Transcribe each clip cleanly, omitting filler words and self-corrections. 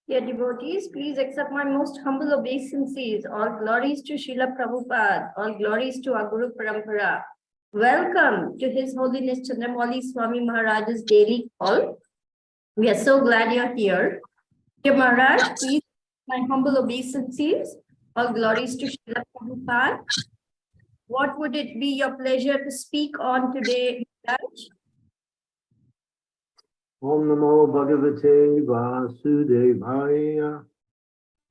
Dear devotees, please accept my most humble obeisances. All glories to Srila Prabhupada. All glories to our Guru Parampara. Welcome to His Holiness Chandramauli Swami Maharaj's daily call. We are so glad you're here. Dear Maharaj, please accept my humble obeisances. All glories to Srila Prabhupada. What would it be your pleasure to speak on today, Maharaj? Om Namo Bhagavate Vasudevaya.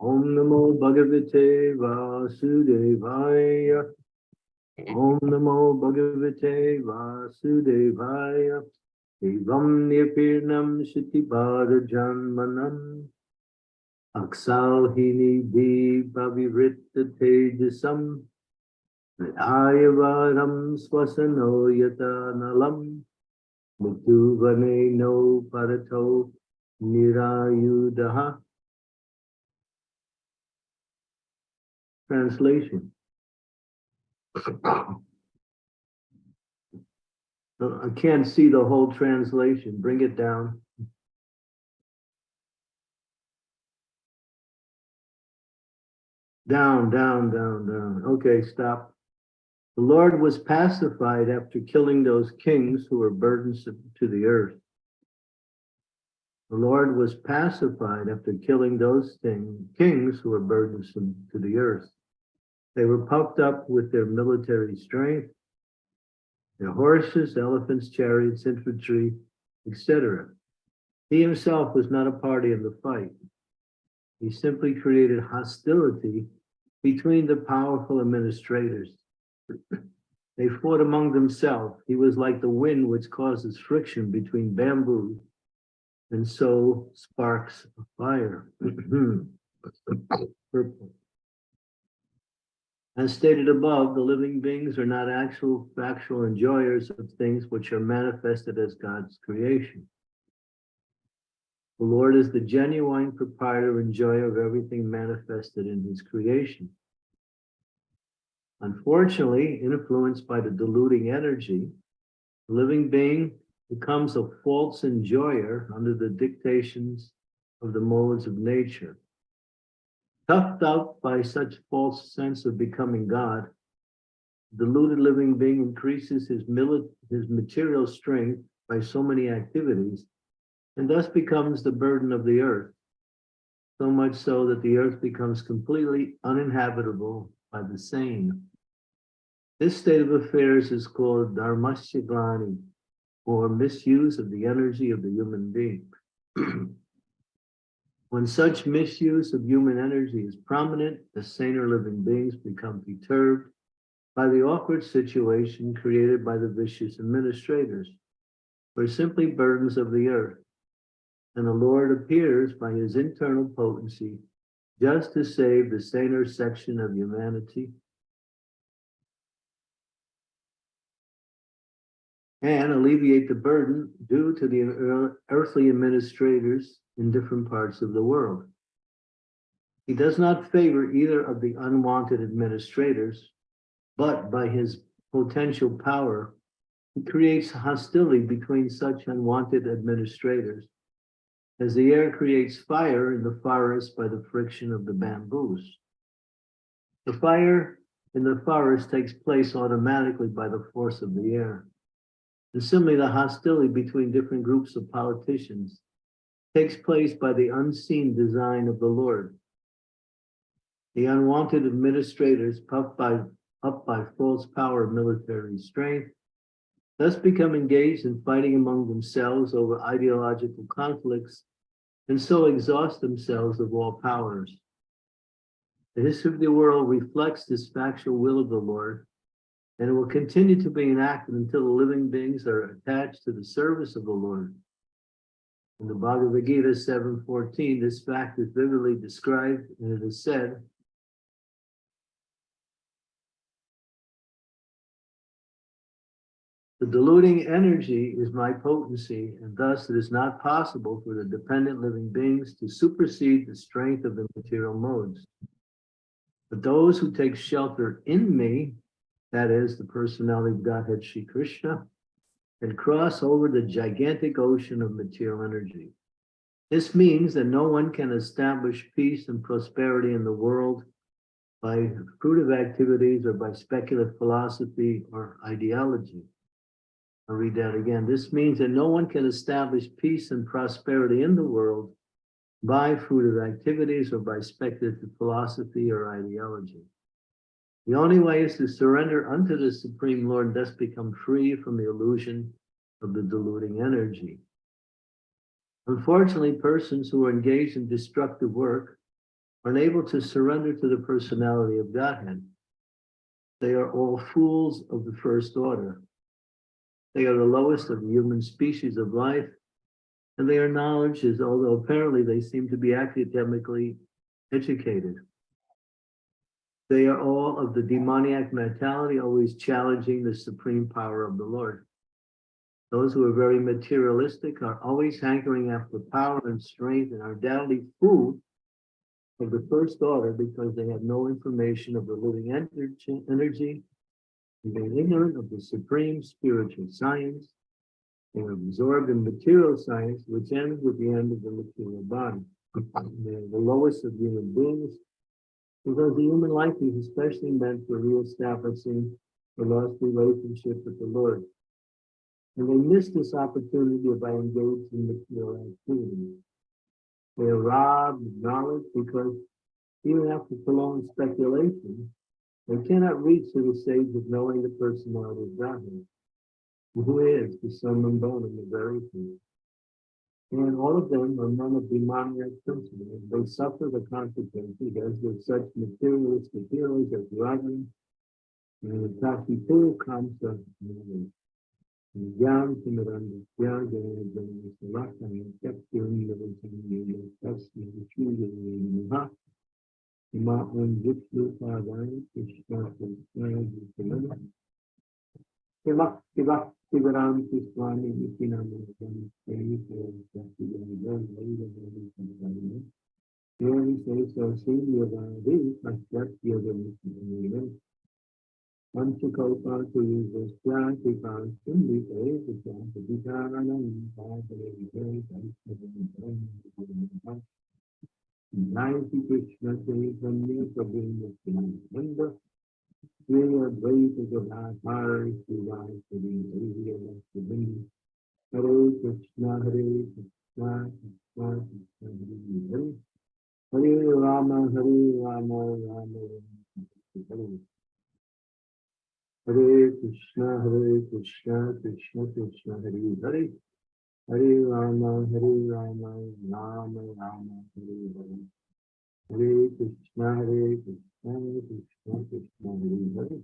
Om Namo Bhagavate Vasudevaya. Om Namo Bhagavate Vasudevaya. Evam Nirpirnam Shitibhara Janmanam. Aksalhini Bhavivritta Tejasam. Ayavaram Swasano Yatanalam. Mutuvane no parato nirayudaha. Translation. I can't see the whole translation. Bring it down. Down, down, down, down. Okay, stop. The Lord was pacified after killing those kings who were burdensome to the earth. The Lord was pacified after killing those kings who were burdensome to the earth. They were puffed up with their military strength, their horses, elephants, chariots, infantry, etc. He himself was not a party in the fight. He simply created hostility between the powerful administrators. They fought among themselves. He was like the wind which causes friction between bamboo and so sparks a fire. Purple. As stated above, the living beings are not factual enjoyers of things which are manifested as God's creation. The Lord is the genuine proprietor and enjoyer of everything manifested in his creation. Unfortunately, influenced by the diluting energy, the living being becomes a false enjoyer under the dictations of the modes of nature. Puffed up by such false sense of becoming God, the deluded living being increases his material strength by so many activities, and thus becomes the burden of the earth, so much so that the earth becomes completely uninhabitable by the sane. This state of affairs is called dharmasya glani, or misuse of the energy of the human being. When such misuse of human energy is prominent, the saner living beings become perturbed by the awkward situation created by the vicious administrators, who are simply burdens of the earth. And the Lord appears by his internal potency just to save the saner section of humanity and alleviate the burden due to the earthly administrators in different parts of the world. He does not favor either of the unwanted administrators, but by his potential power, he creates hostility between such unwanted administrators, as the air creates fire in the forest by the friction of the bamboos. The fire in the forest takes place automatically by the force of the air. And similarly, the hostility between different groups of politicians takes place by the unseen design of the Lord. The unwanted administrators, puffed up by false power of military strength, thus become engaged in fighting among themselves over ideological conflicts, and so exhaust themselves of all powers. The history of the world reflects this factual will of the Lord, and it will continue to be enacted until the living beings are attached to the service of the Lord. In the Bhagavad Gita 7:14, this fact is vividly described, and it is said, the diluting energy is my potency, and thus it is not possible for the dependent living beings to supersede the strength of the material modes. But those who take shelter in me, that is, the personality of Godhead Shri Krishna, can cross over the gigantic ocean of material energy. This means that no one can establish peace and prosperity in the world by fruitive activities or by speculative philosophy or ideology. I'll read that again. This means that no one can establish peace and prosperity in the world by fruitive activities or by speculative philosophy or ideology. The only way is to surrender unto the Supreme Lord and thus become free from the illusion of the deluding energy. Unfortunately, persons who are engaged in destructive work are unable to surrender to the personality of Godhead. They are all fools of the first order. They are the lowest of the human species of life, and they are knowledges, although apparently they seem to be academically educated. They are all of the demoniac mentality, always challenging the supreme power of the Lord. Those who are very materialistic are always hankering after power and strength and are doubly food of the first order because they have no information of the living energy, being ignorant of the supreme spiritual science. They are absorbed in material science, which ends with the end of the material body. They are the lowest of human beings because the human life is especially meant for reestablishing the lost relationship with the Lord. And they miss this opportunity by engaging in material activities. They are robbed of knowledge because even after prolonged speculation, they cannot reach to the stage of knowing the personality of Godhead, who is the sum and bone of the very truth. And all of them are men of demoniac principle. They suffer the consequences as with such materialistic heroes as Rajan and the Takipu Kamsa. ज्ञान से निरंतर ज्ञान जन जन सलाहन सत्य निरंतर सत्य विष्णु मा उन जितु पादान कृष्ण कृष्ण शिवा शिवराम की स्वामी इसी नाम जन सही से सत्य जन जन वही जन योगी सही सही योगादि सत्य जन Panchakaupa to use this plant, we found simply the plant, the Vitarana, Nayati Krishna says from me for being the Nanda. We are brave to the last heart to rise to the area of the wind. Hare Krishna, Hare Krishna, Krishna Krishna, Hare Rama, Rama Rama. Hare Krishna, Krishna Krishna, Hare Hare, Hare Rama, Rama Rama, Hare Hare. Hare Krishna, Krishna Krishna, Hare Hare,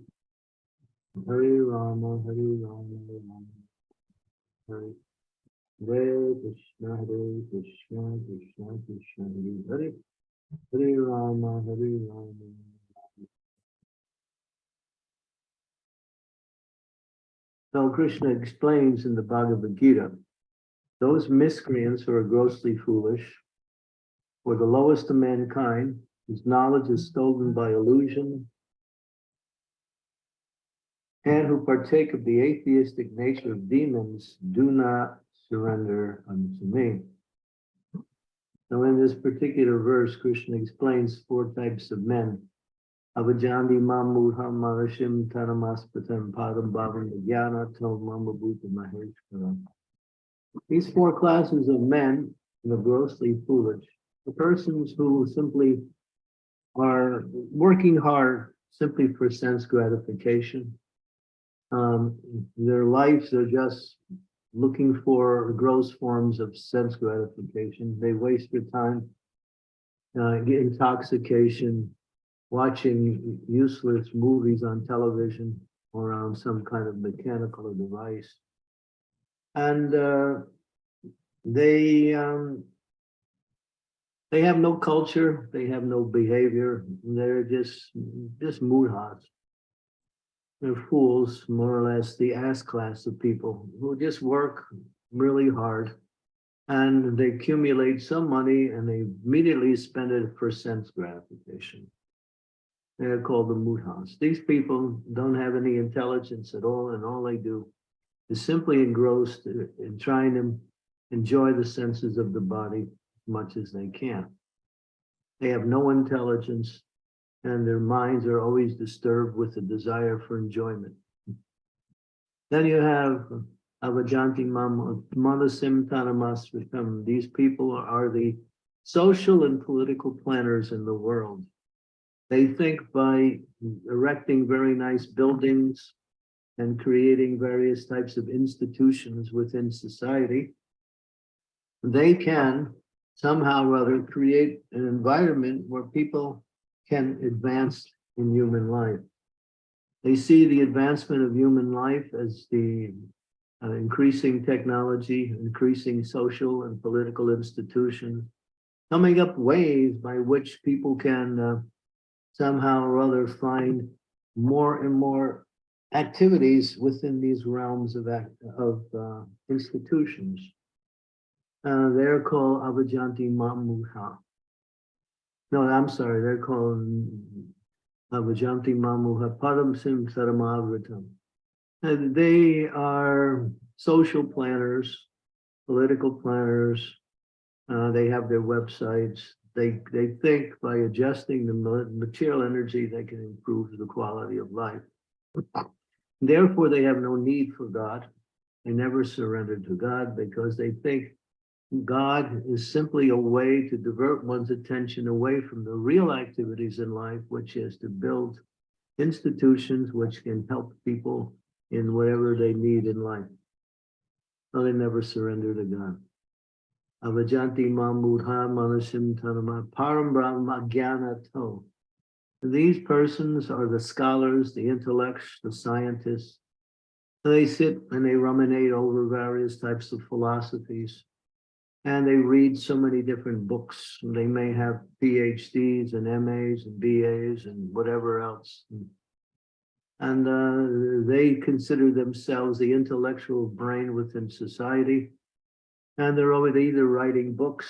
Hare Rama, Rama Hare. Hare Krishna, Krishna Krishna, Hare Hare, Hare Rama, Rama. So Krishna explains in the Bhagavad Gita, those miscreants who are grossly foolish, or the lowest of mankind, whose knowledge is stolen by illusion, and who partake of the atheistic nature of demons, do not surrender unto me. Now in this particular verse, Krishna explains 4 types of men. Avajandi Mamudham Marashim Tanamaspatan Padam Bhavam Jnana Tom Mamabhuta Maheshwara. These 4 classes of men are grossly foolish. The persons who simply are working hard simply for sense gratification. Their lives are just looking for gross forms of sense gratification. They waste their time, get intoxication, watching useless movies on television or on some kind of mechanical device. And they have no culture, they have no behavior, they're just mudhas. They're fools, more or less the ass class of people who just work really hard and they accumulate some money and they immediately spend it for sense gratification. They're called the mudhas. These people don't have any intelligence at all, and all they do is simply engrossed in trying to enjoy the senses of the body much as they can. They have no intelligence, and their minds are always disturbed with the desire for enjoyment. Then you have Avajanti Manasim Tanamasritam. These people are the social and political planners in the world. They think by erecting very nice buildings and creating various types of institutions within society, they can somehow or other create an environment where people can advance in human life. They see the advancement of human life as the increasing technology, increasing social and political institutions, coming up ways by which people can somehow or other find more and more activities within these realms of institutions. They're called Avajanti Mamuha. No, I'm sorry, they're called Avajanti Mamuha Paramsim Saramavritam. And they are social planners, political planners. They have their websites. They think by adjusting the material energy, they can improve the quality of life. Therefore, they have no need for God. They never surrender to God because they think God is simply a way to divert one's attention away from the real activities in life, which is to build institutions which can help people in whatever they need in life. So they never surrender to God. Avajanti Mamudha Manasim Tanama Param Brahma Gyanato. These persons are the scholars, the intellects, the scientists. They sit and they ruminate over various types of philosophies. And they read so many different books. They may have PhDs and MAs and BAs and whatever else. And they consider themselves the intellectual brain within society. And they're always either writing books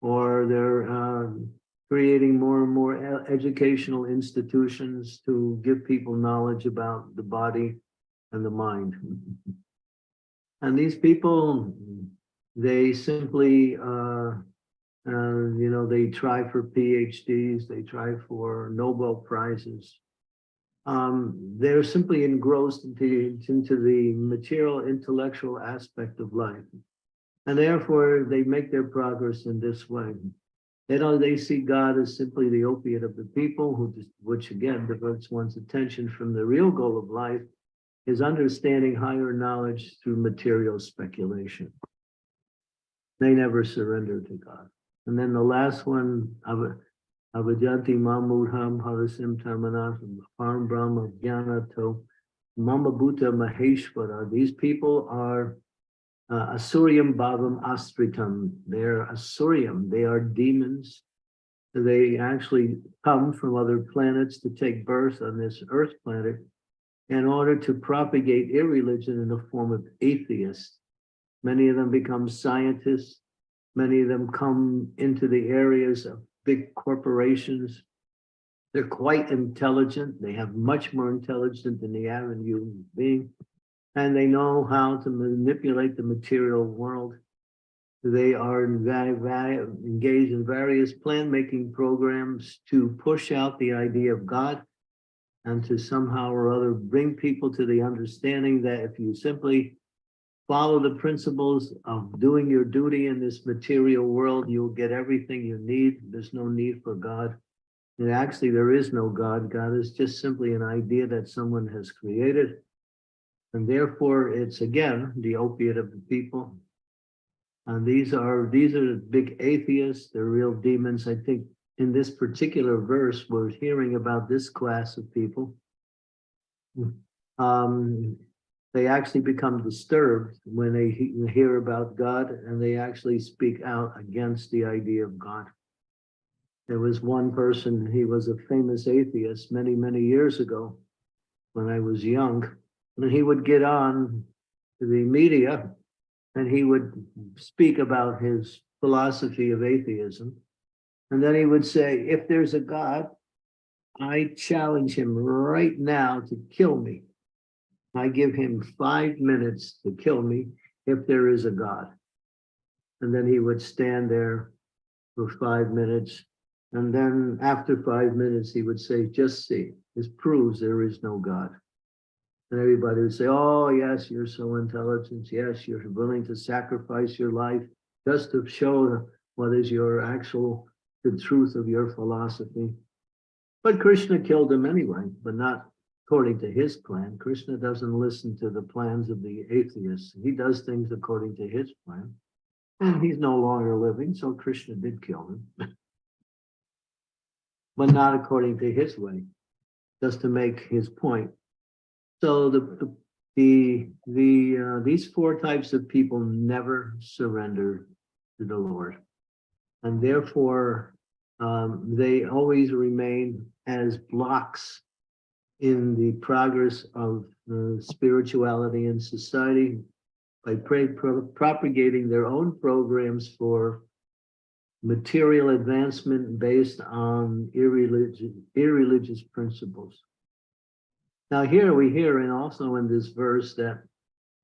or they're creating more and more educational institutions to give people knowledge about the body and the mind. And these people, they simply, they try for PhDs, they try for Nobel Prizes. They're simply engrossed into the material intellectual aspect of life. And therefore, they make their progress in this way. They see God as simply the opiate of the people, which again diverts one's attention from the real goal of life, is understanding higher knowledge through material speculation. They never surrender to God. And then the last one, Avajanti Mamudham Harasim Tamanatham Param Brahma Gyanato Mamabhuta Maheshwara. These people are Asuryam Bhavam Astritam. They're Asuryam. They are demons. They actually come from other planets to take birth on this earth planet in order to propagate irreligion in the form of atheists. Many of them become scientists. Many of them come into the areas of big corporations. They're quite intelligent. They have much more intelligence than the average human being. And they know how to manipulate the material world. They are engaged in various plan-making programs to push out the idea of God and to somehow or other bring people to the understanding that if you simply follow the principles of doing your duty in this material world, you'll get everything you need. There's no need for God. And actually, there is no God. God is just simply an idea that someone has created. And therefore, it's again the opiate of the people. And these are the big atheists. They're real demons. I think in this particular verse, we're hearing about this class of people. They actually become disturbed when they hear about God, and they actually speak out against the idea of God. There was one person, he was a famous atheist many, many years ago when I was young. And he would get on the media and he would speak about his philosophy of atheism. And then he would say, if there's a God, I challenge him right now to kill me. I give him 5 minutes to kill me if there is a God. And then he would stand there for 5 minutes. And then after 5 minutes, he would say, just see, this proves there is no God. And everybody would say, oh, yes, you're so intelligent. Yes, you're willing to sacrifice your life just to show what is your actual, the truth of your philosophy. But Krishna killed him anyway, but not according to his plan. Krishna doesn't listen to the plans of the atheists. He does things according to his plan. And he's no longer living, so Krishna did kill him. But not according to his way, just to make his point. So these 4 types of people never surrender to the Lord. And therefore, they always remain as blocks in the progress of spirituality in society by propagating their own programs for material advancement based on irreligious principles. Now here we hear, and also in this verse, that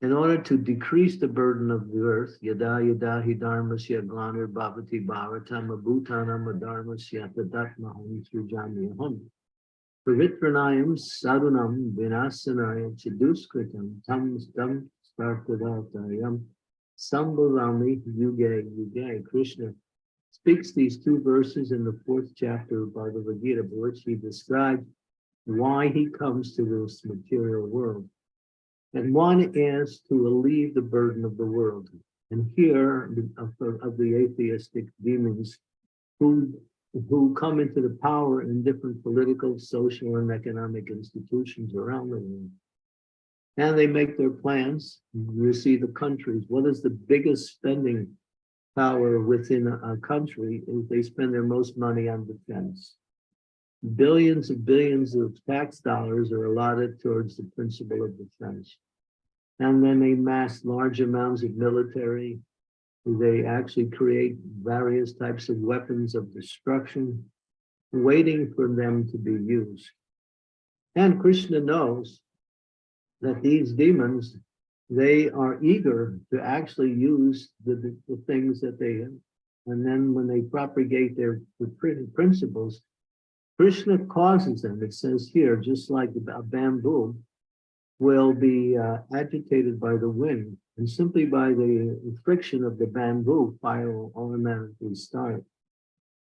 in order to decrease the burden of the earth, yada yada hi dharmasya glanir bhavati bhavatam abhutanam adharmasya tadatmaham srijamyaham pavitranayam sadunam vinasanaya chiduskritam tam startadatayam sambhavami yuge yuge. Krishna speaks these 2 verses in the 4th chapter of Bhagavad Gita, by which he describes why he comes to this material world. And one is to alleviate the burden of the world. And here of the atheistic demons who come into the power in different political, social, and economic institutions around the world. And they make their plans. You see the countries. What is the biggest spending power within a country? Is they spend their most money on defense. Billions and billions of tax dollars are allotted towards the principle of defense. And then they mass large amounts of military. They actually create various types of weapons of destruction, waiting for them to be used. And Krishna knows that these demons, they are eager to actually use the things that they have. And then when they propagate their principles, Krishna causes them, it says here, just like a bamboo will be agitated by the wind, and simply by the friction of the bamboo, fire will automatically start.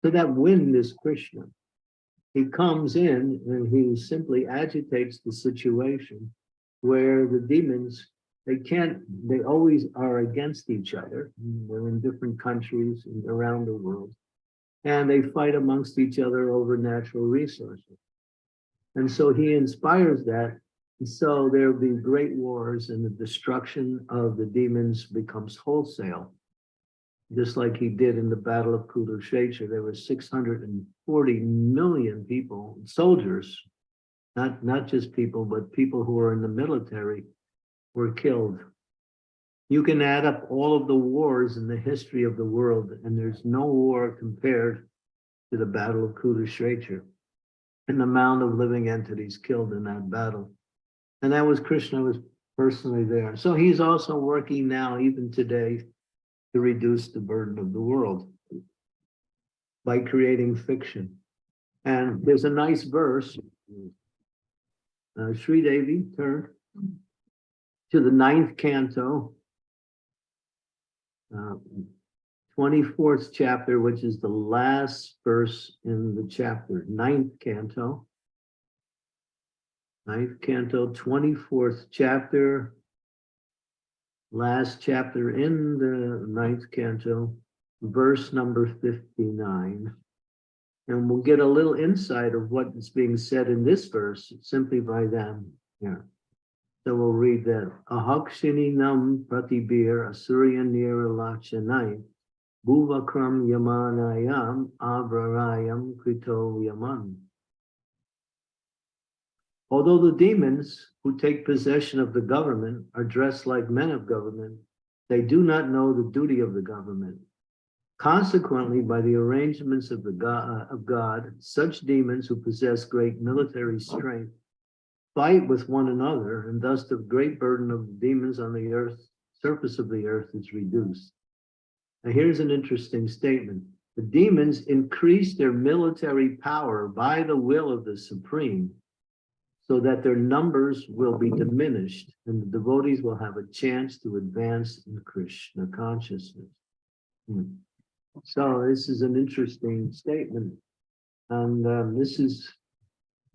So that wind is Krishna. He comes in and he simply agitates the situation where the demons, they always are against each other. They're in different countries around the world. And they fight amongst each other over natural resources. And so he inspires that. And so there'll be great wars, and the destruction of the demons becomes wholesale. Just like he did in the Battle of Kurukshetra. There were 640 million people, soldiers, not just people, but people who were in the military were killed. You can add up all of the wars in the history of the world, and there's no war compared to the Battle of Kurukshetra and the amount of living entities killed in that battle. And that was Krishna was personally there. So he's also working now, even today, to reduce the burden of the world by creating fiction. And there's a nice verse. Sri Devi, turn to the 9th canto, 24th chapter, which is the last verse in the chapter, 9th canto. 9th canto, 24th chapter, last chapter in the 9th canto, verse number 59. And we'll get a little insight of what is being said in this verse simply by them here. So we'll read that. Ahakshininam pratibir asuryanir lachanai bhuvakram yamanayam avrarayam krito yaman. Although the demons who take possession of the government are dressed like men of government, they do not know the duty of the government. Consequently, by the arrangements of God, such demons who possess great military strength fight with one another, and thus the great burden of the demons on the surface of the earth is reduced. Now here's an interesting statement. The demons increase their military power by the will of the Supreme, so that their numbers will be diminished and the devotees will have a chance to advance in Krishna consciousness. So this is an interesting statement. And this is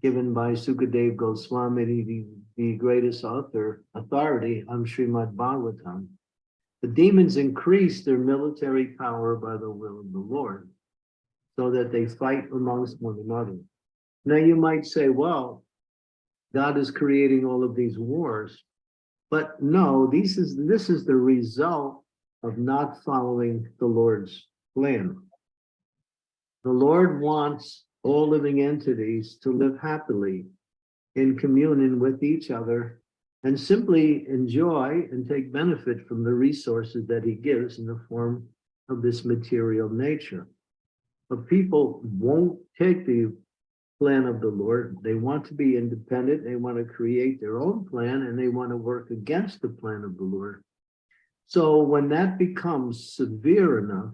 given by Sukadev Goswami, the greatest authority on Srimad Bhagavatam. The demons increase their military power by the will of the Lord, so that they fight amongst one another. Now you might say, well, God is creating all of these wars, but no, this is the result of not following the Lord's plan. The Lord wants all living entities to live happily in communion with each other and simply enjoy and take benefit from the resources that he gives in the form of this material nature. But people won't take the plan of the Lord. They want to be independent. They want to create their own plan, and they want to work against the plan of the Lord. So when that becomes severe enough,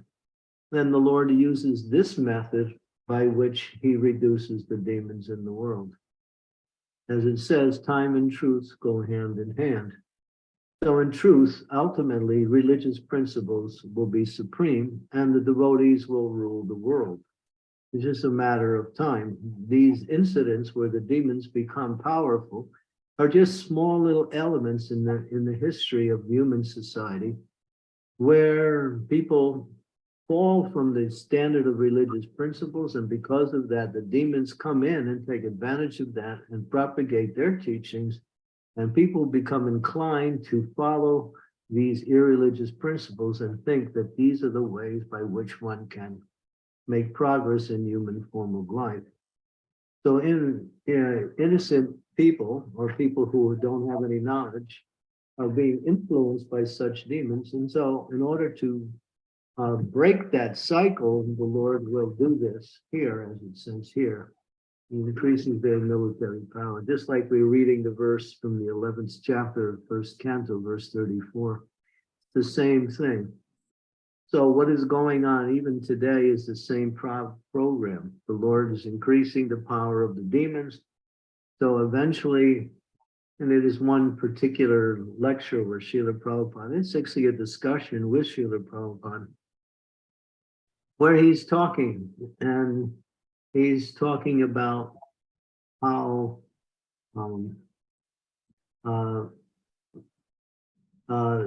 then the Lord uses this method by which he reduces the demons in the world. As it says, time and truth go hand in hand. So in truth, ultimately, religious principles will be supreme and the devotees will rule the world. It's just a matter of time. These incidents where the demons become powerful are just small little elements in the history of human society, where people fall from the standard of religious principles, and because of that, the demons come in and take advantage of that and propagate their teachings, and people become inclined to follow these irreligious principles and think that these are the ways by which one can make progress in human form of life. So innocent people, or people who don't have any knowledge, are being influenced by such demons. And so in order to break that cycle, the Lord will do this here, as it says here. He increases their military power. Just like we're reading the verse from the 11th chapter of 1st Canto, verse 34. It's the same thing. So what is going on even today is the same program. The Lord is increasing the power of the demons. So eventually, and it is one particular lecture where Srila Prabhupada, it's actually a discussion with Srila Prabhupada, where he's talking, and he's talking about how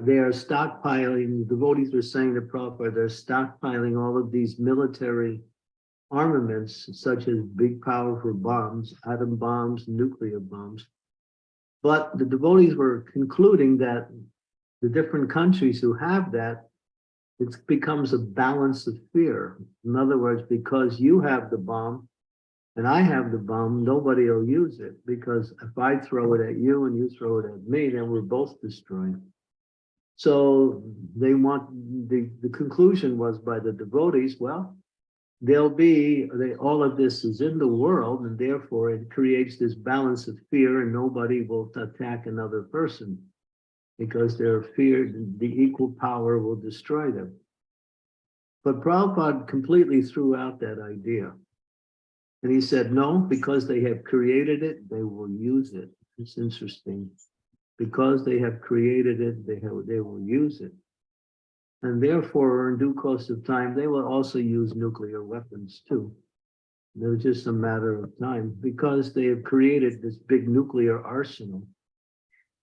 they are stockpiling, the devotees were saying to Prabhupada, they're stockpiling all of these military armaments, such as big powerful bombs, atom bombs, nuclear bombs. But the devotees were concluding that the different countries who have that, it becomes a balance of fear. In other words, because you have the bomb and I have the bomb, nobody will use it, because if I throw it at you and you throw it at me, then we're both destroyed. So they want, the conclusion was by the devotees, well, all of this is in the world, and therefore it creates this balance of fear, and nobody will attack another person because their fear, the equal power will destroy them. But Prabhupada completely threw out that idea. And he said, no, because they have created it, they will use it. It's interesting. Because they have created it, they will use it. And therefore, in due course of time, they will also use nuclear weapons too. They're just a matter of time, because they have created this big nuclear arsenal.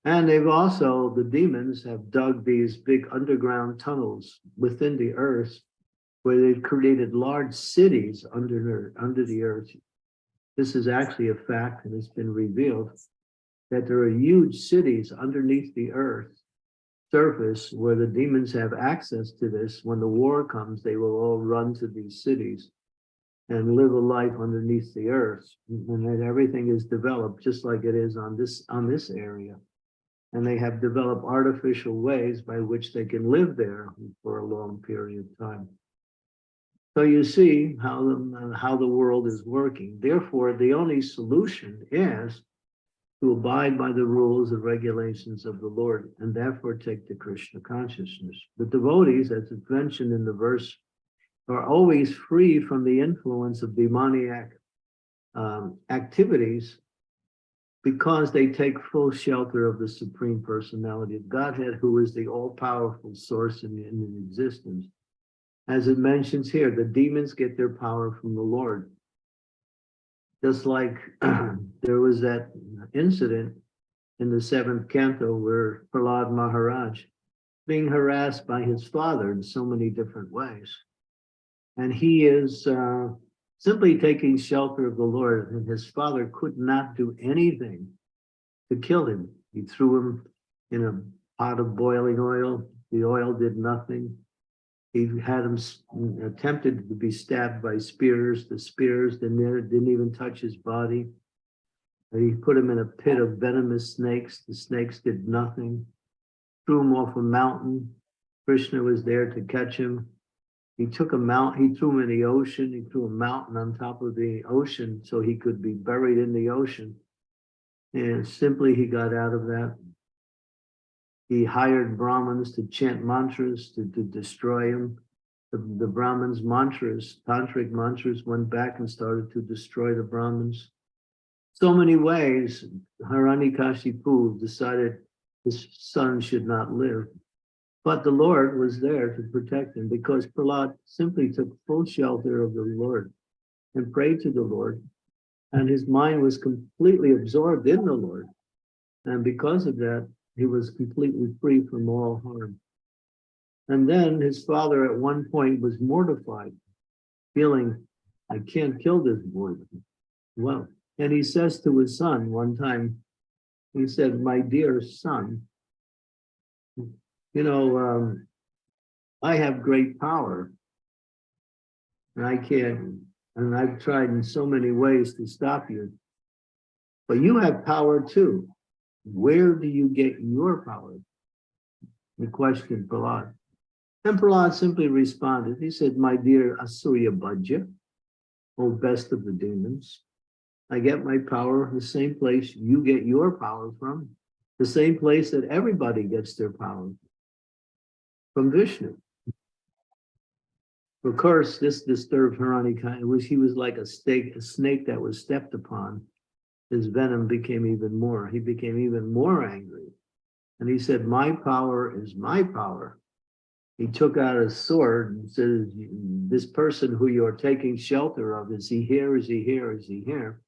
And they've also, the demons have dug these big underground tunnels within the earth, where they've created large cities under the earth. This is actually a fact, and it's been revealed that there are huge cities underneath the earth surface where the demons have access to this. When the war comes, they will all run to these cities and live a life underneath the earth. And then everything is developed just like it is on this area. And they have developed artificial ways by which they can live there for a long period of time. So you see how the world is working. Therefore, the only solution is to abide by the rules and regulations of the Lord, and therefore take the Krishna consciousness. The devotees, as it's mentioned in the verse are always free from the influence of demoniac activities because they take full shelter of the Supreme Personality of Godhead, who is the all-powerful source in existence. As it mentions here, the demons get their power from the Lord. Just like there was that incident in the 7th canto where Prahlad Maharaj being harassed by his father in so many different ways. And he is simply taking shelter of the Lord, and his father could not do anything to kill him. He threw him in a pot of boiling oil. The oil did nothing. He had him attempted to be stabbed by spears. The spears didn't even touch his body. He put him in a pit of venomous snakes. The snakes did nothing. Threw him off a mountain. Krishna was there to catch him. He took a mountain, he threw him in the ocean. He threw a mountain on top of the ocean so he could be buried in the ocean. And simply he got out of that. He hired Brahmins to chant mantras to destroy him. The Brahmins' mantras, tantric mantras, went back and started to destroy the Brahmins. So many ways, Hiranyakashipu decided his son should not live. But the Lord was there to protect him because Prahlad simply took full shelter of the Lord and prayed to the Lord. And his mind was completely absorbed in the Lord. And because of that, he was completely free from all harm. And then his father at one point was mortified, feeling, I can't kill this boy. Well, and he says to his son one time, he said, my dear son, I have great power. And I can't, and I've tried in so many ways to stop you. But you have power too. Where do you get your power? The question Prahlad. And Prahlad simply responded. He said, my dear Asurya Bhajya, O best of the demons, I get my power the same place you get your power from, the same place that everybody gets their power, from Vishnu. Of course, this disturbed Hiranyakashipu. He was like a snake that was stepped upon. His venom became even more. He became even more angry. And he said, my power is my power. He took out a sword and said, this person who you're taking shelter of, is he here? Is he here? Is he here?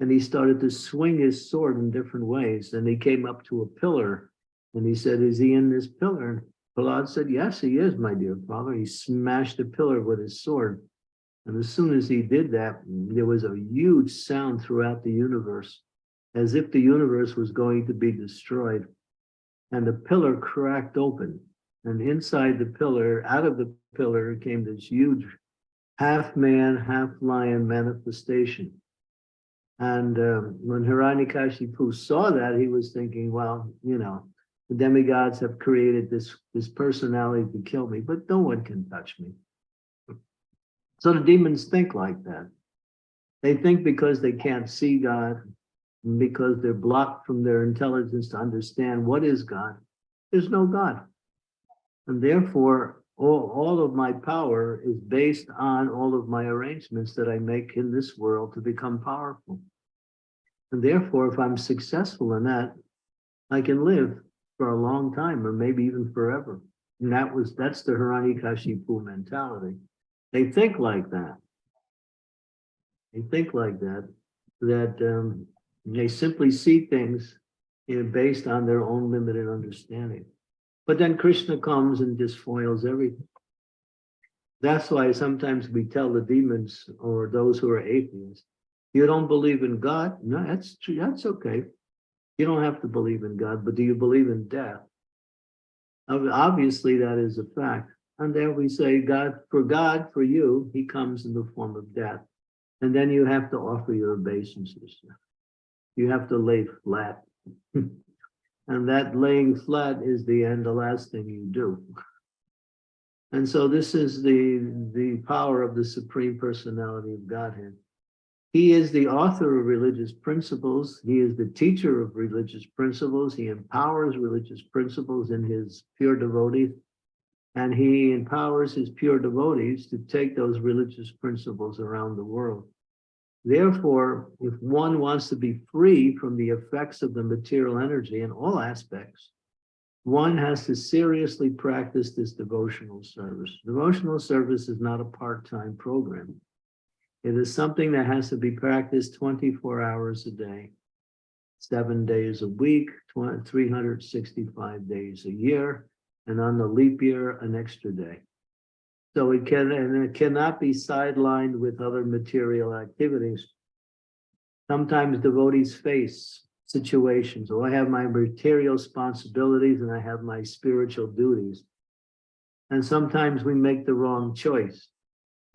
And he started to swing his sword in different ways. And he came up to a pillar and he said, is he in this pillar? And Prahlad said, yes, he is, my dear father. He smashed the pillar with his sword. And as soon as he did that, there was a huge sound throughout the universe, as if the universe was going to be destroyed. And the pillar cracked open. And inside the pillar, out of the pillar, came this huge half man, half lion manifestation. And when Hiranyakashipu saw that, he was thinking, well, the demigods have created this personality to kill me, but no one can touch me. So the demons think like that. They think because they can't see God, and because they're blocked from their intelligence to understand what is God, there's no God. And therefore, all of my power is based on all of my arrangements that I make in this world to become powerful. And therefore, if I'm successful in that, I can live for a long time, or maybe even forever. And that's the Hiranyakashipu mentality. They think like that. They think like that, they simply see things based on their own limited understanding. But then Krishna comes and despoils everything. That's why sometimes we tell the demons or those who are atheists, you don't believe in God? No, that's true. That's okay. You don't have to believe in God, but do you believe in death? Obviously, that is a fact. And then we say, God, for you, he comes in the form of death. And then you have to offer your obeisances. You have to lay flat. And that laying flat is the last thing you do. And so this is the power of the Supreme Personality of Godhead. He is the author of religious principles. He is the teacher of religious principles. He empowers religious principles in his pure devotees. And he empowers his pure devotees to take those religious principles around the world. Therefore, if one wants to be free from the effects of the material energy in all aspects, one has to seriously practice this devotional service. Devotional service is not a part-time program. It is something that has to be practiced 24 hours a day, 7 days a week, 365 days a year, and on the leap year, an extra day. So it cannot be sidelined with other material activities. Sometimes devotees face situations, I have my material responsibilities and I have my spiritual duties. And sometimes we make the wrong choice.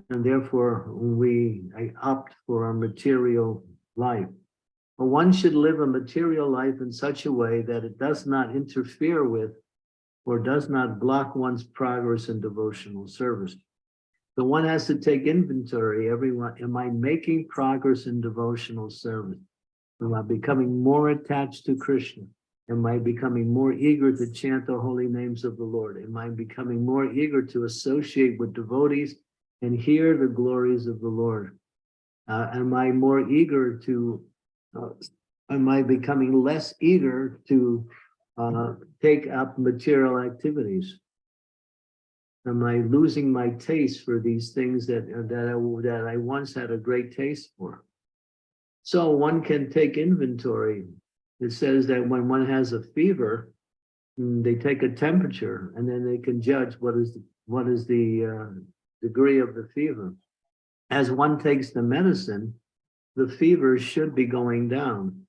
And therefore I opt for our material life. But one should live a material life in such a way that it does not interfere with or does not block one's progress in devotional service. So one has to take inventory, am I making progress in devotional service? Am I becoming more attached to Krishna? Am I becoming more eager to chant the holy names of the Lord? Am I becoming more eager to associate with devotees and hear the glories of the Lord? Am I more eager to, am I becoming less eager to take up material activities? Am I losing my taste for these things that I once had a great taste for? So one can take inventory. It says that when one has a fever, they take a temperature and then they can judge what is the degree of the fever. As one takes the medicine, the fever should be going down.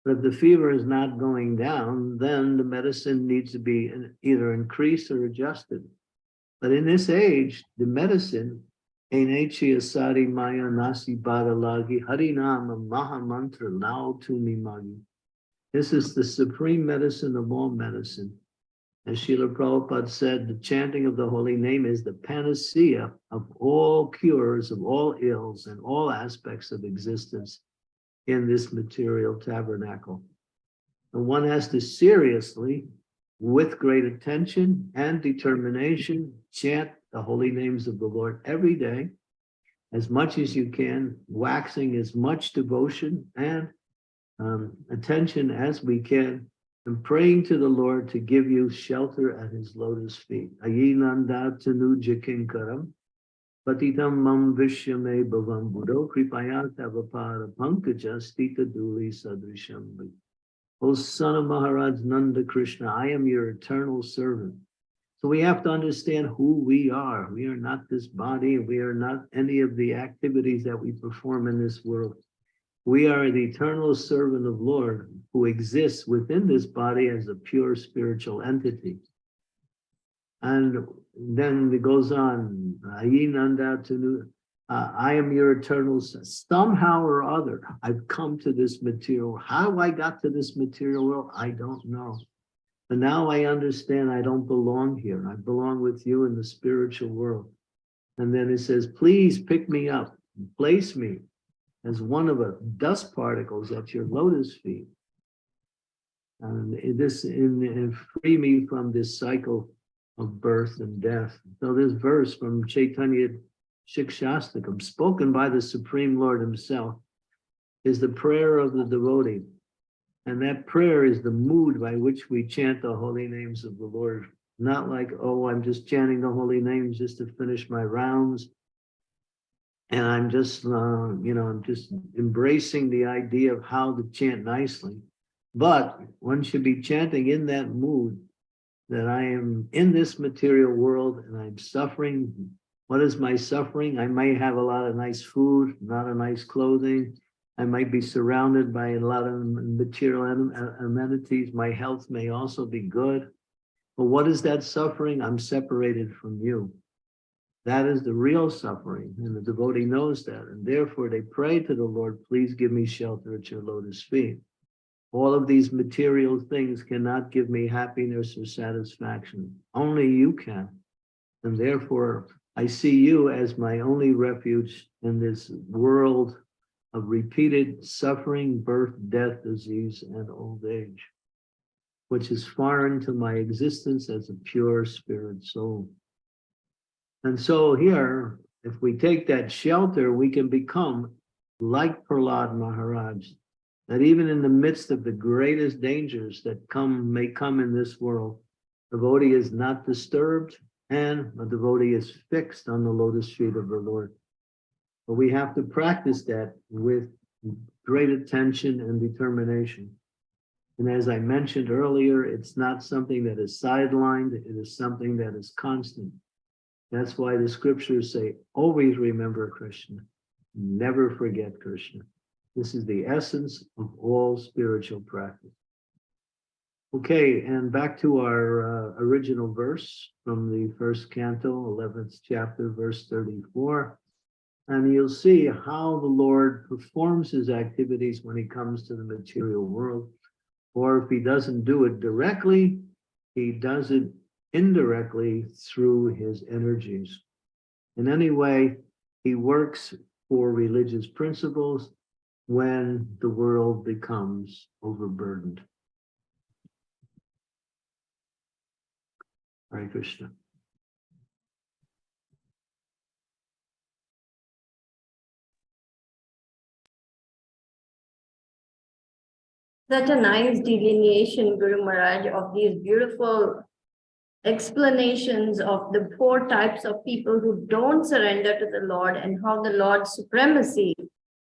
But if the fever is not going down, then the medicine needs to be either increased or adjusted. But in this age, the medicine, Asari Maya Nasi Badalagi Harinama Mahamantra Lao Tumi Magi. This is the supreme medicine of all medicine. As Srila Prabhupada said, the chanting of the holy name is the panacea of all cures, of all ills, and all aspects of existence in this material tabernacle. And one has to seriously, with great attention and determination, chant the holy names of the Lord every day, as much as you can, waxing as much devotion and attention as we can, and praying to the Lord to give you shelter at his lotus feet. Ayinanda tanu jakinkaram, patitam mam vishyame bhavam buddho kripayat avapara pankaja stita duli sadrisham. O son of Maharaj Nanda Krishna, I am your eternal servant. So we have to understand who we are. We are not this body. We are not any of the activities that we perform in this world. We are the eternal servant of Lord who exists within this body as a pure spiritual entity. And then it goes on, Ayinanda Tanu, I am your eternal son. Somehow or other, I've come to this material. How I got to this material world, I don't know. But now I understand I don't belong here. I belong with you in the spiritual world. And then it says, please pick me up and place me as one of the dust particles at your lotus feet. And free me from this cycle of birth and death. So this verse from Chaitanya Shikshastakam, spoken by the Supreme Lord himself, is the prayer of the devotee. And that prayer is the mood by which we chant the holy names of the Lord. Not like, oh, I'm just chanting the holy names just to finish my rounds. And I'm just, I'm just embracing the idea of how to chant nicely. But one should be chanting in that mood that I am in this material world and I'm suffering. What is my suffering? I might have a lot of nice food, not a nice clothing. I might be surrounded by a lot of material amenities. My health may also be good. But what is that suffering? I'm separated from you. That is the real suffering, and the devotee knows that. And therefore they pray to the Lord, please give me shelter at your lotus feet. All of these material things cannot give me happiness or satisfaction. Only you can. And therefore, I see you as my only refuge in this world of repeated suffering, birth, death, disease, and old age, which is foreign to my existence as a pure spirit soul. And so here, if we take that shelter, we can become like Prahlad Maharaj, that even in the midst of the greatest dangers that may come in this world, the devotee is not disturbed and the devotee is fixed on the lotus feet of the Lord. But we have to practice that with great attention and determination. And as I mentioned earlier, it's not something that is sidelined, it is something that is constant. That's why the scriptures say, always remember Krishna, never forget Krishna. This is the essence of all spiritual practice. Okay, and back to our original verse from the first canto, 11th chapter, verse 34. And you'll see how the Lord performs his activities when he comes to the material world. Or if he doesn't do it directly, he does it indirectly through his energies. In any way, he works for religious principles when the world becomes overburdened. Hare Krishna. Such a nice delineation, Guru Maharaj, of these beautiful explanations of the four types of people who don't surrender to the Lord and how the Lord's supremacy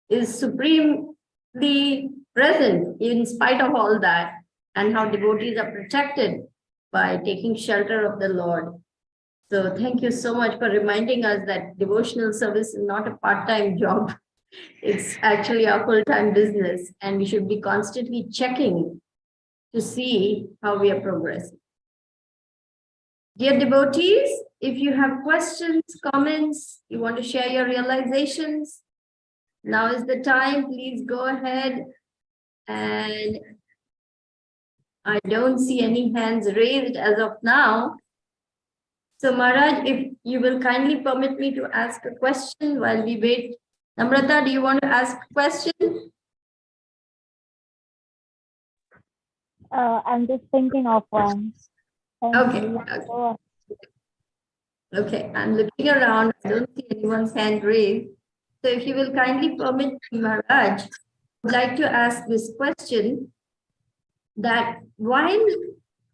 is supremely present in spite of all that, and how devotees are protected by taking shelter of the Lord. So thank you so much for reminding us that devotional service is not a part-time job. It's actually a full-time business, and we should be constantly checking to see how we are progressing. Dear devotees, if you have questions, comments, you want to share your realizations, now is the time. Please go ahead. And I don't see any hands raised as of now. So Maharaj, if you will kindly permit me to ask a question while we wait. Namrata, do you want to ask a question? I'm just thinking of one. Okay. Okay, I'm looking around. I don't see anyone's hand raised. So if you will kindly permit me, Maharaj, I'd like to ask this question, that while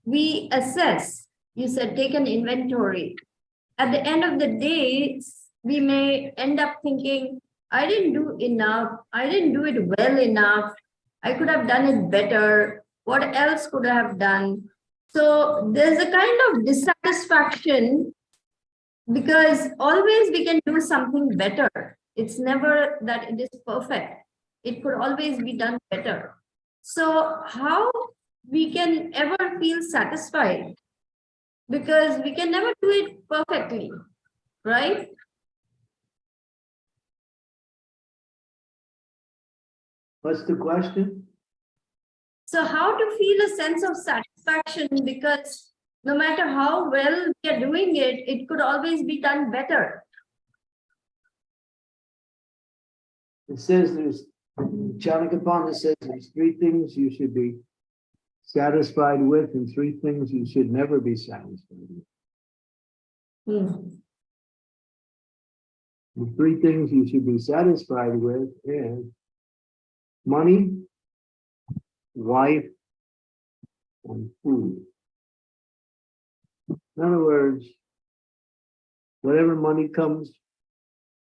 we assess, you said take an inventory, at the end of the day, we may end up thinking, I didn't do enough, I didn't do it well enough, I could have done it better, what else could I have done? So there's a kind of dissatisfaction, because always we can do something better. It's never that it is perfect. It could always be done better. So how we can ever feel satisfied? Because we can never do it perfectly, right? What's the question? So how to feel a sense of satisfaction, because no matter how well we are doing it, it could always be done better. It says there's, Chanakapanda says there's three things you should be satisfied with and three things you should never be satisfied with. The three things you should be satisfied with is money, wife, and food. In other words, whatever money comes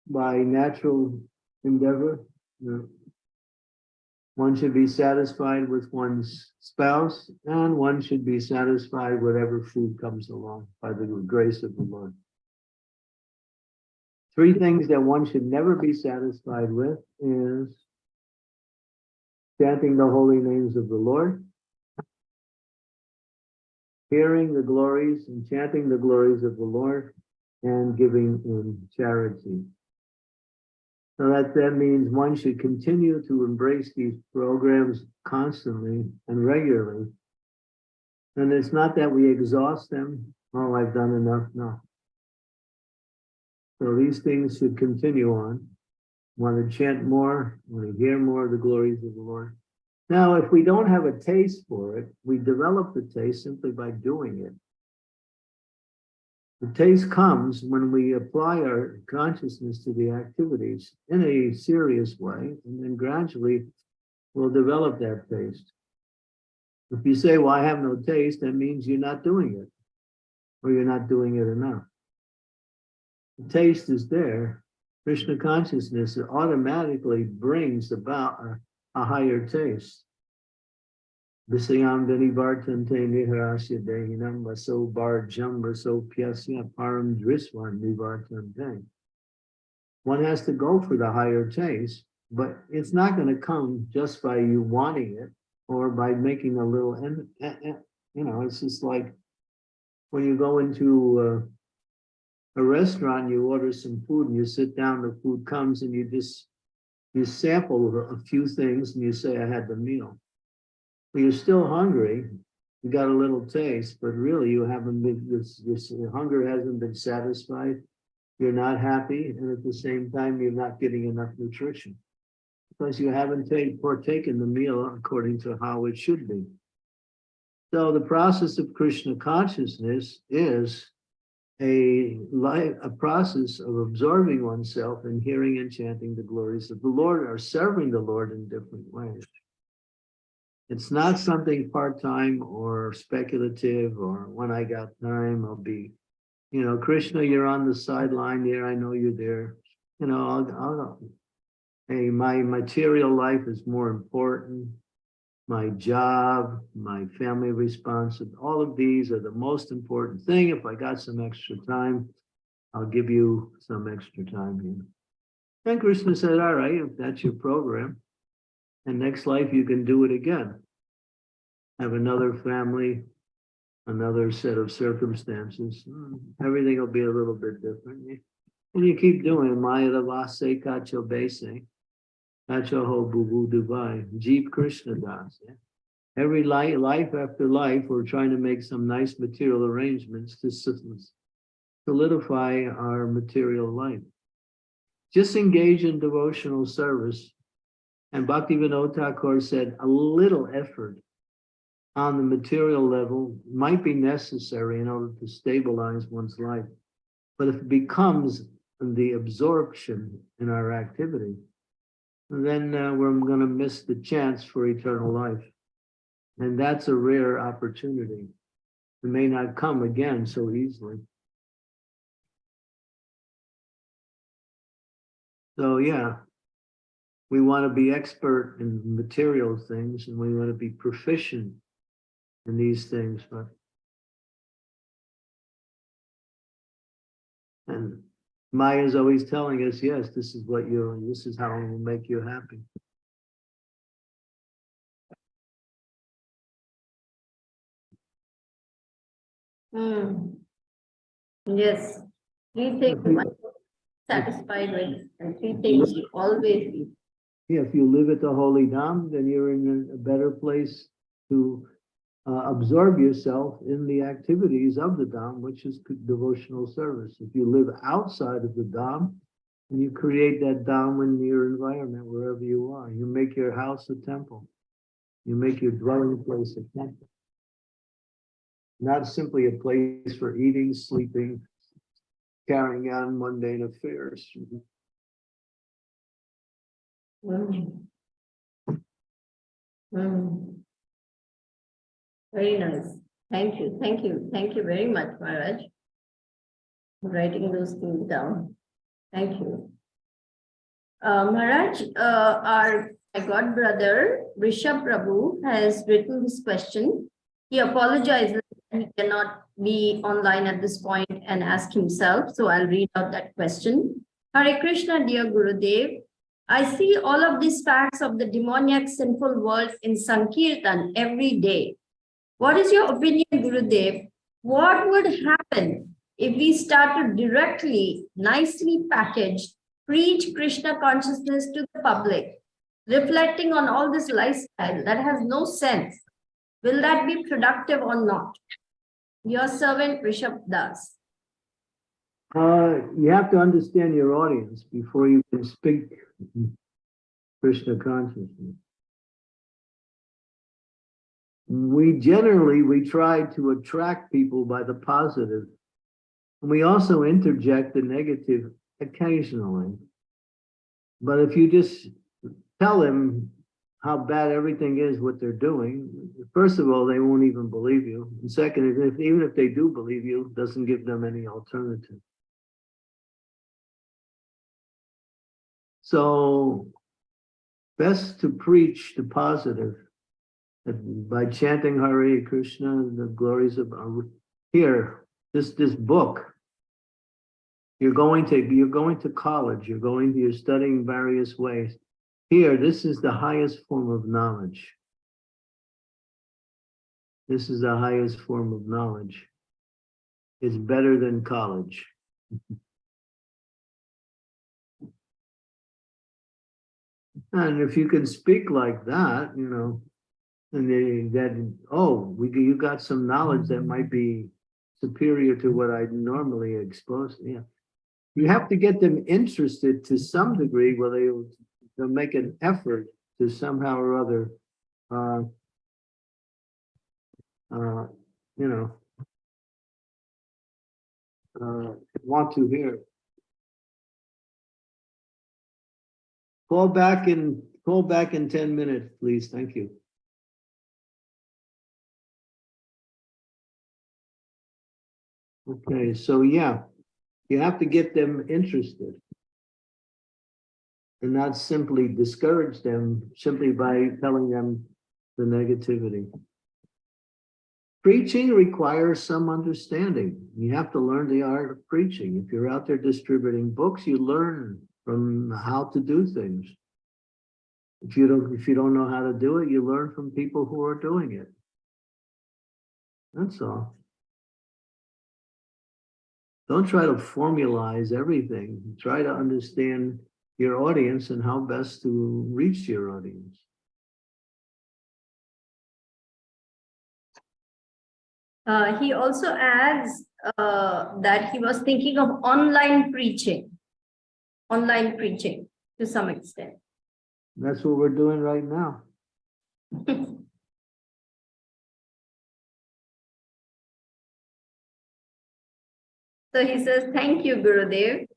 by natural endeavor, one should be satisfied with one's spouse, and one should be satisfied whatever food comes along by the grace of the Lord. Three things that one should never be satisfied with is chanting the holy names of the Lord, hearing the glories and chanting the glories of the Lord, and giving in charity. So that means one should continue to embrace these programs constantly and regularly. And it's not that we exhaust them. Oh, I've done enough. No. So these things should continue on. Want to chant more, want to hear more of the glories of the Lord. Now, if we don't have a taste for it, we develop the taste simply by doing it. The taste comes when we apply our consciousness to the activities in a serious way, and then gradually we'll develop that taste. If you say, well, I have no taste, that means you're not doing it, or you're not doing it enough. The taste is there. Krishna consciousness automatically brings about a higher taste. Visayam Vinivartante Niharasya Dehinam Vaso Barjam Vaso Pyasya Param Driswan Nivartante. One has to go for the higher taste, but it's not going to come just by you wanting it or by making a little, it's just like when you go into a restaurant, you order some food and you sit down, the food comes and you sample a few things and you say, I had the meal. But you're still hungry, you got a little taste, but really you haven't been, your hunger hasn't been satisfied, you're not happy, and at the same time, you're not getting enough nutrition because you haven't partaken the meal according to how it should be. So the process of Krishna consciousness is a process of absorbing oneself and hearing and chanting the glories of the Lord, or serving the Lord in different ways. It's not something part-time or speculative or when I got time, I'll be, Krishna, you're on the sideline here. I know you're there. Hey, my material life is more important. My job, my family responsibility, all of these are the most important thing. If I got some extra time, I'll give you some extra time here. And Krishna said, all right, if that's your program, and next life you can do it again. Have another family, another set of circumstances. Everything will be a little bit different. And you keep doing Maya Vase Kacho Base, Kacho Ho Bubu Dubai, Jeep Krishna Das. Every life after life, we're trying to make some nice material arrangements to solidify our material life. Just engage in devotional service. And Bhaktivinoda Thakur said a little effort on the material level might be necessary in order to stabilize one's life. But if it becomes the absorption in our activity, then we're going to miss the chance for eternal life. And that's a rare opportunity. It may not come again so easily. So yeah, we want to be expert in material things and we want to be proficient in these things, and Maya's always telling us, yes, this is how it will make you happy. Yes, 3 things I'm satisfied with, and 3 things you always. Yeah, if you live at the Holy Dham, then you're in a better place to absorb yourself in the activities of the Dham, which is devotional service. If you live outside of the Dham, and you create that Dham in your environment, wherever you are, you make your house a temple. You make your dwelling place a temple. Not simply a place for eating, sleeping, carrying on mundane affairs. Very nice. Thank you. Thank you. Thank you very much, Maharaj, for writing those things down. Thank you. Maharaj, my god brother, Rishabh Prabhu, has written this question. He apologizes that he cannot be online at this point and ask himself. So I'll read out that question. Hare Krishna, dear Gurudev. I see all of these facts of the demoniac sinful world in Sankirtan every day. What is your opinion, Gurudev? What would happen if we started directly, nicely packaged, preach Krishna consciousness to the public, reflecting on all this lifestyle that has no sense? Will that be productive or not? Your servant, Rishabh Das. You have to understand your audience before you can speak Krishna consciousness. We try to attract people by the positive We also interject the negative occasionally. But if you just tell them how bad everything is, what they're doing, first of all, they won't even believe you. And second, even if they do believe you, it doesn't give them any alternative. So best to preach the positive by chanting Hare Krishna, the glories of here, this book. You're going to college, you're studying various ways. Here, this is the highest form of knowledge. This is the highest form of knowledge. It's better than college. And if you can speak like that, you know, and you got some knowledge that might be superior to what I normally expose. Yeah. You have to get them interested to some degree where they'll make an effort to somehow or other, want to hear. Call back in 10 minutes, please. Thank you. Okay, so yeah, you have to get them interested and not simply discourage them simply by telling them the negativity. Preaching requires some understanding. You have to learn the art of preaching. If you're out there distributing books, you learn from how to do things. If you don't know how to do it, you learn from people who are doing it. That's all. Don't try to formalize everything. Try to understand your audience and how best to reach your audience. He also adds that he was thinking of online preaching to some extent. That's what we're doing right now. So he says, thank you, Gurudev.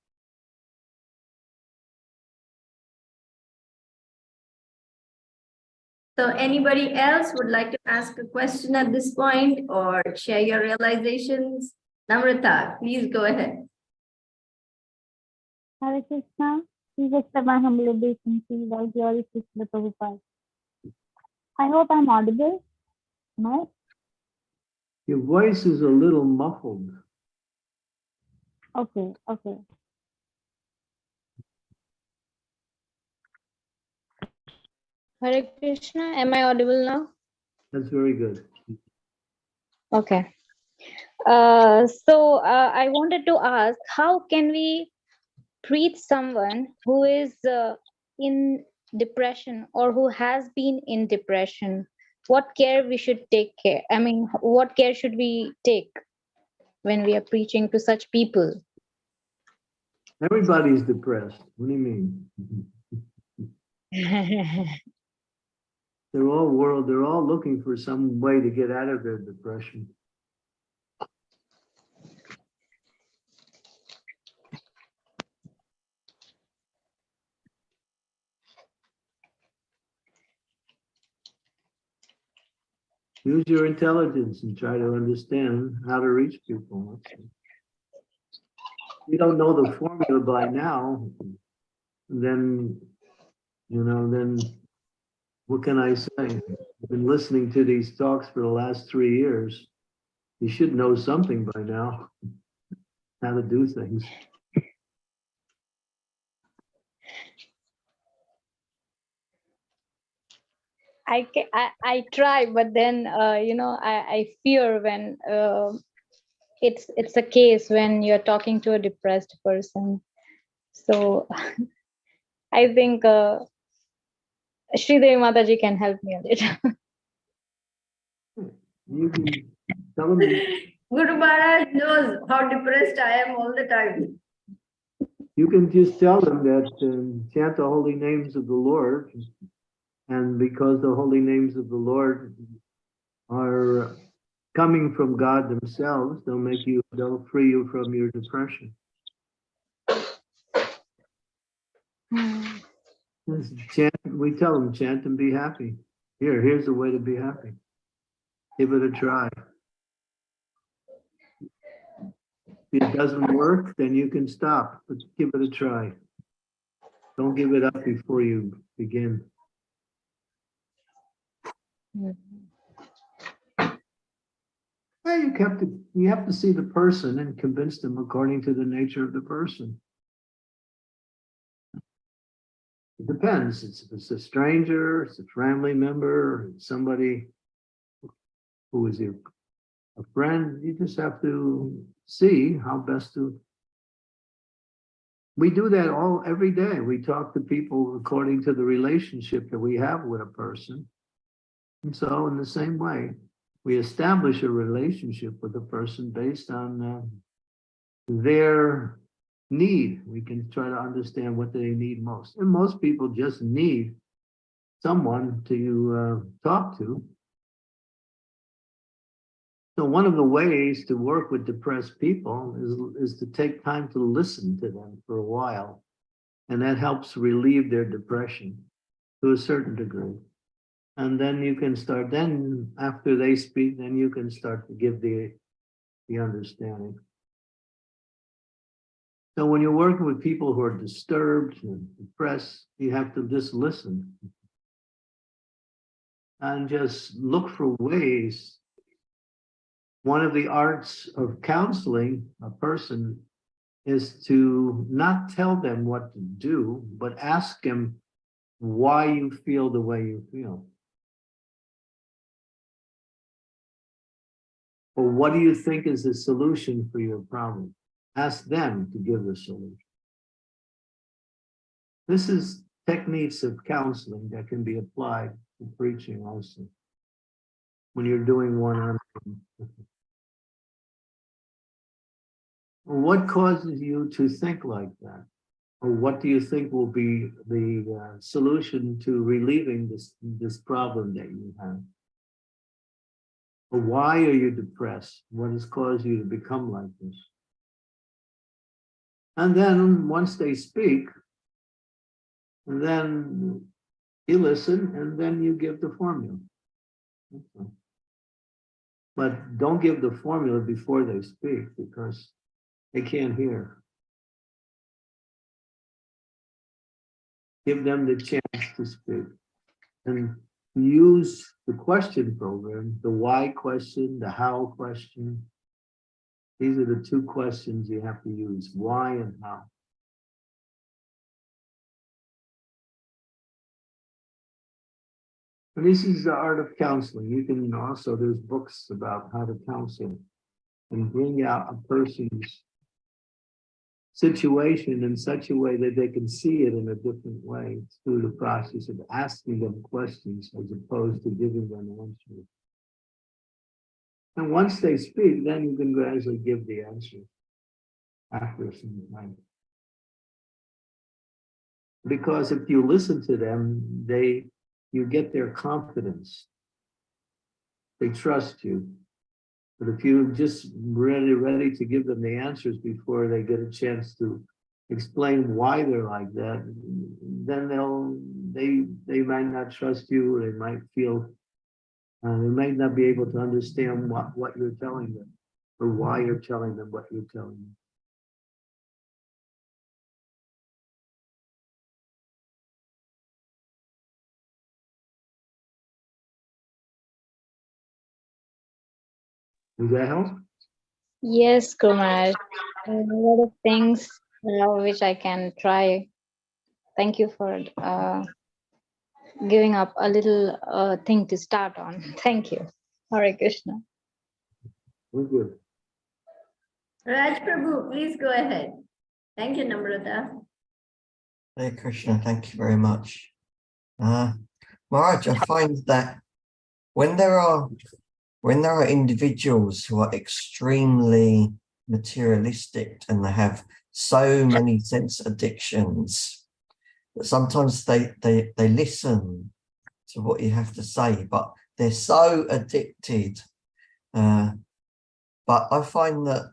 So anybody else would like to ask a question at this point or share your realizations? Namrata, please go ahead. Hare Krishna, please accept my humble obeisances. All glory to Srila Prabhupada. I hope I'm audible. Am I? Your voice is a little muffled. Okay. Hare Krishna, am I audible now? That's very good. Okay. I wanted to ask, how can we treat someone who is in depression or who has been in depression? What care we should take care? I mean, what care should we take when we are preaching to such people? Everybody's depressed. What do you mean? They're all looking for some way to get out of their depression. Use your intelligence and try to understand how to reach people. If you don't know the formula by now, then what can I say? I've been listening to these talks for the last 3 years. You should know something by now, how to do things. I try, but then I fear when it's a case when you're talking to a depressed person. So I think Sridevi Mataji can help me a little. You can tell them. Guru Maharaj knows how depressed I am all the time. You can just tell them that chant the holy names of the Lord, and because the holy names of the Lord are coming from God themselves, they'll free you from your depression. We tell them, chant and be happy. Here's a way to be happy. Give it a try. If it doesn't work, then you can stop, but give it a try. Don't give it up before you begin. Well, you have to see the person and convince them according to the nature of the person. It depends. If it's a stranger, it's a family member, somebody who is a friend, you just have to see how best to. We do that every day. We talk to people according to the relationship that we have with a person. And so in the same way, we establish a relationship with a person based on their need. We can try to understand what they need most. And most people just need someone to talk to. So one of the ways to work with depressed people is to take time to listen to them for a while. And that helps relieve their depression to a certain degree. And then you can start, then after they speak, then you can start to give the understanding. So when you're working with people who are disturbed and depressed, you have to just listen. And just look for ways. One of the arts of counseling a person is to not tell them what to do, but ask them why you feel the way you feel. Or what do you think is the solution for your problem? Ask them to give the solution. This is techniques of counseling that can be applied to preaching also. When you're doing one-on-one. What causes you to think like that? Or what do you think will be the solution to relieving this problem that you have? Or why are you depressed? What has caused you to become like this? And then once they speak, and then you listen, and then you give the formula. Okay. But don't give the formula before they speak, because they can't hear. Give them the chance to speak. And use the question program, the why question, the how question. These are the two questions you have to use, why and how. And this is the art of counseling. You can also, there's books about how to counsel and bring out a person's situation in such a way that they can see it in a different way through the process of asking them questions as opposed to giving them answers. And once they speak, then you can gradually give the answer after some time. Because if you listen to them, you get their confidence. They trust you. But if you're just ready to give them the answers before they get a chance to explain why they're like that, then they might not trust you, or they might feel they might not be able to understand what you're telling them, or why you're telling them what you're telling them. Does that help? Yes, Kumar. A lot of things which I can try. Thank you for giving up a little thing to start on. Thank you. Hare Krishna. We're good. Raj Prabhu, please go ahead. Thank you, Namrata. Hare Krishna, thank you very much. Maharaj, I find that when there are individuals who are extremely materialistic and they have so many sense addictions, that sometimes they listen to what you have to say, but they're so addicted But I find that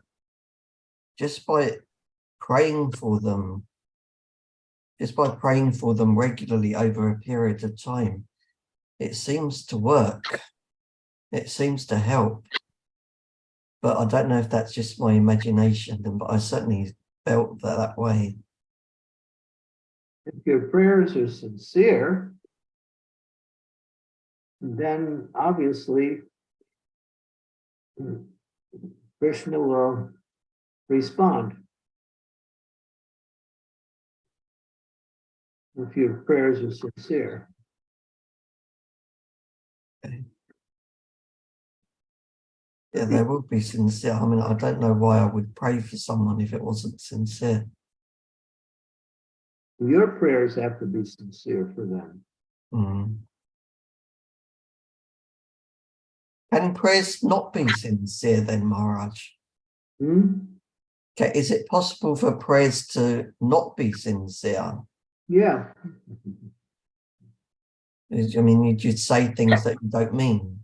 just by praying for them, regularly over a period of time, it seems to work. It seems to help. But I don't know if that's just my imagination, but I certainly felt that way. If your prayers are sincere, then obviously Krishna will respond. If your prayers are sincere. Okay. Yeah, they will be sincere. I mean, I don't know why I would pray for someone if it wasn't sincere. Your prayers have to be sincere for them. Mm. Can prayers not be sincere then, Maharaj? Okay, is it possible for prayers to not be sincere? Yeah. I mean, you'd say things that you don't mean.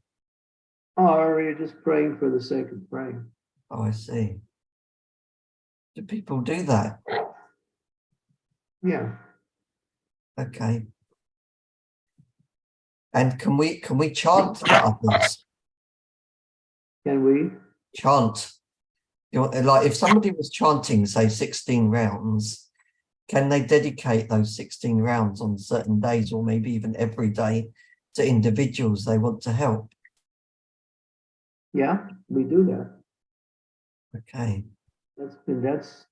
Or you're just praying for the sake of praying. Oh, I see. Do people do that? Yeah. Okay. And can we chant for others? Can we? Chant. You know, like if somebody was chanting, say 16 rounds, can they dedicate those 16 rounds on certain days or maybe even every day to individuals they want to help? Yeah, we do that. Okay. That's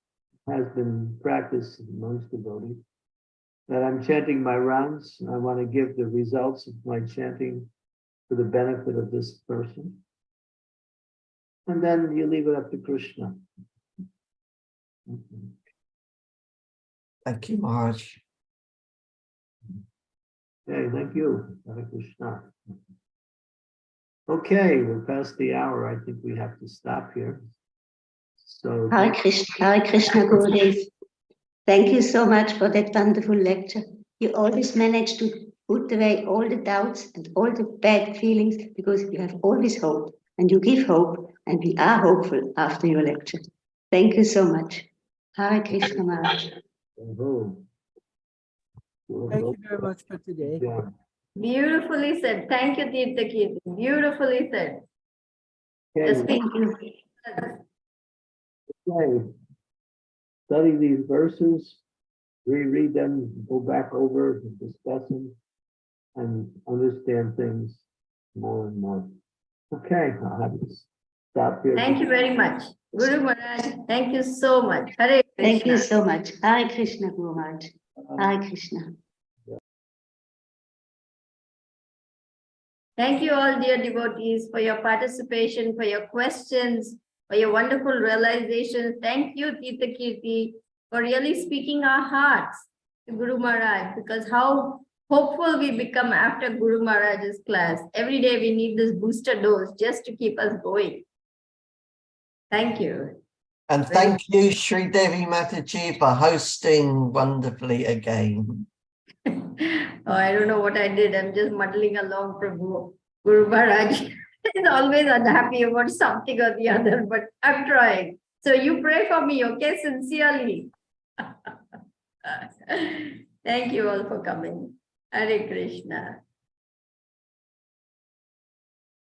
has been practiced amongst devotees. That I'm chanting my rounds, and I want to give the results of my chanting for the benefit of this person. And then you leave it up to Krishna. Thank you, Maharaj. Okay, thank you, Hare Krishna. Okay, we're past the hour. I think we have to stop here. So Hare Krishna, Gurudev. Thank you so much for that wonderful lecture. You always manage to put away all the doubts and all the bad feelings because you have always hope and you give hope and we are hopeful after your lecture. Thank you so much. Hare Krishna Maharaj. Thank you very much for today. Yeah. Beautifully said. Thank you, Tirthakirti. Beautifully said. Okay, Thank you. okay. Study these verses, reread them, go back over, discuss them, and understand things more and more. Okay, I'll have to stop here. Thank you very much. Guru Maharaj, thank you so much. Hare Krishna. Thank you so much. Hare Krishna Guru Maharaj. Hare Krishna. Thank you all, dear devotees, for your participation, for your questions, for your wonderful realizations. Thank you, Tirthakirti, for really speaking our hearts to Guru Maharaj, because how hopeful we become after Guru Maharaj's class. Every day we need this booster dose just to keep us going. Thank you. And thank you, Sri Devi Mataji, for hosting wonderfully again. Oh, I don't know what I did. I'm just muddling along, Prabhu. Guru Maharaj is always unhappy about something or the other, but I'm trying. So you pray for me, okay? Sincerely. Thank you all for coming. Hare Krishna.